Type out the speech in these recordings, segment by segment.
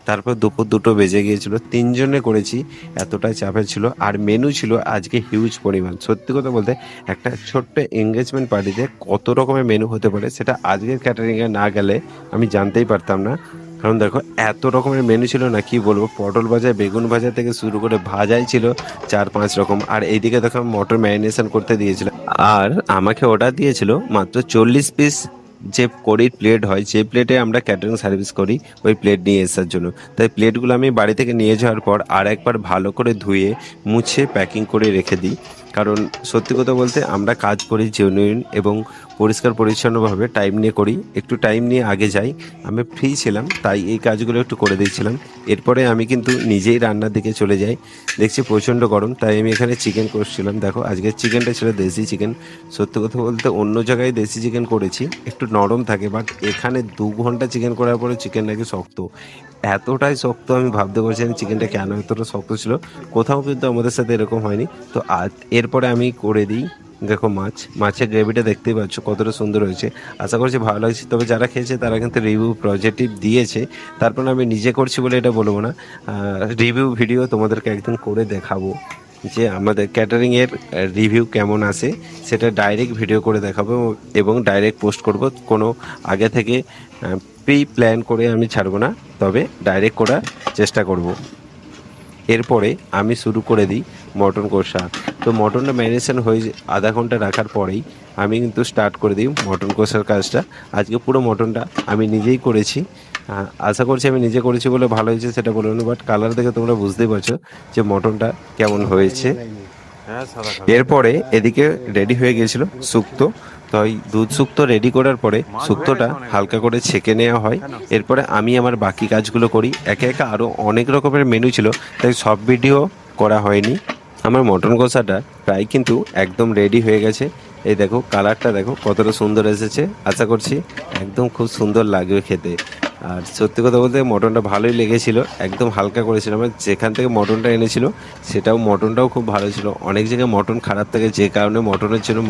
তারপর দুপুর 2টো বেজে গিয়েছিল। 3 জনে করেছি, এতটাই চাপের ছিল। আর মেনু ছিল আজকে হিউজ পরিমাণ। সত্যি কথা বলতে একটা ছোট্ট এনগেজমেন্ট পার্টিতে কত রকমের মেনু হতে পারে সেটা আজকের ক্যাটারিংয়ে না গেলে আমি জানতেই পারতাম না। কারণ দেখো এত রকমের মেনু ছিল না, কি বলবো, পটল ভাজা, বেগুন ভাজা থেকে শুরু করে ভাজাই ছিল 4-5 রকম। আর এইদিকে দেখো মটর ম্যারিনেশন করতে দিয়েছিল। আর আমাকে অর্ডার দিয়েছিল মাত্র 40 পিস যে কড়ির প্লেট হয়, যে প্লেটে আমরা ক্যাটারিং সার্ভিস করি, ওই প্লেট নিয়ে আসার জন্য। তাই প্লেটগুলো আমি বাড়ি থেকে নিয়ে যাওয়ার পর আর একবার ভালো করে ধুয়ে মুছে প্যাকিং করে রেখে দিই। কারণ সত্যি কথা বলতে আমরা কাজ করি জেনুইন এবং পরিষ্কার পরিচ্ছন্নভাবে টাইম নিয়ে করি। একটু টাইম নিয়ে আগে যাই, আমি ফ্রি ছিলাম তাই এই কাজগুলো একটু করে দিয়েছিলাম। এরপরে আমি কিন্তু নিজেই রান্নার দিকে চলে যাই। দেখছি প্রচণ্ড গরম, তাই আমি এখানে চিকেন করছিলাম। দেখো আজকের চিকেনটা ছিল দেশি চিকেন। সত্যি কথা বলতে অন্য জায়গায় দেশি চিকেন করেছি, একটু নরম থাকে, বাট এখানে 2 ঘন্টা চিকেন করার পরে চিকেন নাকি শক্ত। এতটাই শক্ত আমি ভাবতে পারছি না চিকেনটা কেন এতটা শক্ত ছিল। কোথাও কিন্তু আমাদের সাথে এরকম হয়নি। তো আজ এরপরে আমি করে দিই, দেখো মাছের গ্রেভিটা দেখতেই পাচ্ছ কতটা সুন্দর হয়েছে। আশা করছি ভালো লাগছে। তবে যারা খেয়েছে তারা কিন্তু রিভিউ পজিটিভ দিয়েছে। তারপর আমি নিজে করছি বলে এটা বলবো না, রিভিউ ভিডিও তোমাদেরকে একদিন করে দেখাবো যে আমাদের ক্যাটারিংয়ের রিভিউ কেমন আসে। সেটা ডাইরেক্ট ভিডিও করে দেখাবো এবং ডাইরেক্ট পোস্ট করব। কোনো আগে থেকে প্রি প্ল্যান করে আমি ছাড়বো না, তবে ডাইরেক্ট করার চেষ্টা করব। এরপরে আমি শুরু করে দিই মটন কষা। তো মটনটা ম্যারিনেশন হয়ে আধা ঘন্টা রাখার পরেই আমি কিন্তু স্টার্ট করে দিই মটন কষার কাজটা। আজকে পুরো মটনটা আমি নিজেই করেছি। আশা করছি আমি নিজে করেছি বলে ভালো হয়েছে সেটা বলবো না, বাট কালার দেখে তোমরা বুঝতেই পারছো যে মটনটা কেমন হয়েছে। এরপরে এদিকে রেডি হয়ে গিয়েছিল শুক্তো। তো ওই দুধ শুক্তো রেডি করার পরে শুক্তোটা হালকা করে ছেঁকে নেওয়া হয়। এরপরে আমি আমার বাকি কাজগুলো করি একে একে। আরও অনেক রকমের মেনু ছিল, তাই সব ভিডিও করা হয়নি। আমার মটন কষাটা প্রায় কিন্তু একদম রেডি হয়ে গেছে। এই দেখো কালারটা দেখো কতটা সুন্দর এসেছে। আশা করছি একদম খুব সুন্দর লাগবে খেতে। আর সত্যি কথা বলতে মটনটা ভালোই লেগেছিল, একদম হালকা করেছিল। আমার যেখান থেকে মটনটা এনেছিল মটনটাও খুব ভালো ছিল। অনেক জায়গায় মটন খারাপ থাকে, যে কারণে মটনের জন্য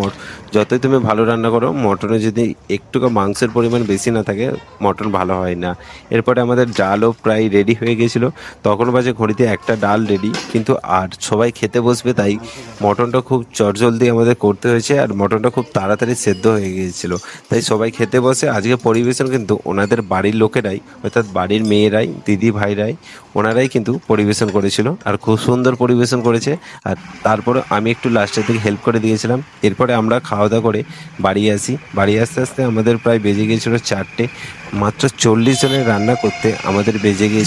যতই তুমি ভালো রান্না করো, মটনে যদি একটু মাংসের পরিমাণ বেশি না থাকে মটন ভালো হয় না। এরপরে আমাদের ডালও প্রায় রেডি হয়ে গেছিলো। তখন বাজে ঘড়িতে একটা ডাল রেডি, কিন্তু আর সবাই খেতে বসবে তাই মটনটা খুব চটজলদি আমাদের করতে হয়েছে। আর মটনটা খুব তাড়াতাড়ি সেদ্ধ হয়ে গিয়েছিলো, তাই সবাই খেতে বসে। আজকে পরিবেশন কিন্তু ওনাদের বাড়ির লোকেরাই, অর্থাৎ বাড়ির মেয়েরাই, দিদি ভাইরাই, ওনারাই কিন্তু পরিবেশন করেছিল আর খুব সুন্দর পরিবেশন করেছে। আর তারপরে আমি একটু লাস্টের দিকে হেল্প করে দিয়েছিলাম। এরপরে আমরা খাওয়া দাওয়া করে বাড়ি আসি। বাড়ি আসতে আসতে আমাদের প্রায় বেজে গিয়েছিল 4টে। মাত্র 40 জনের রান্না করতে আমাদের বেজে গিয়েছিল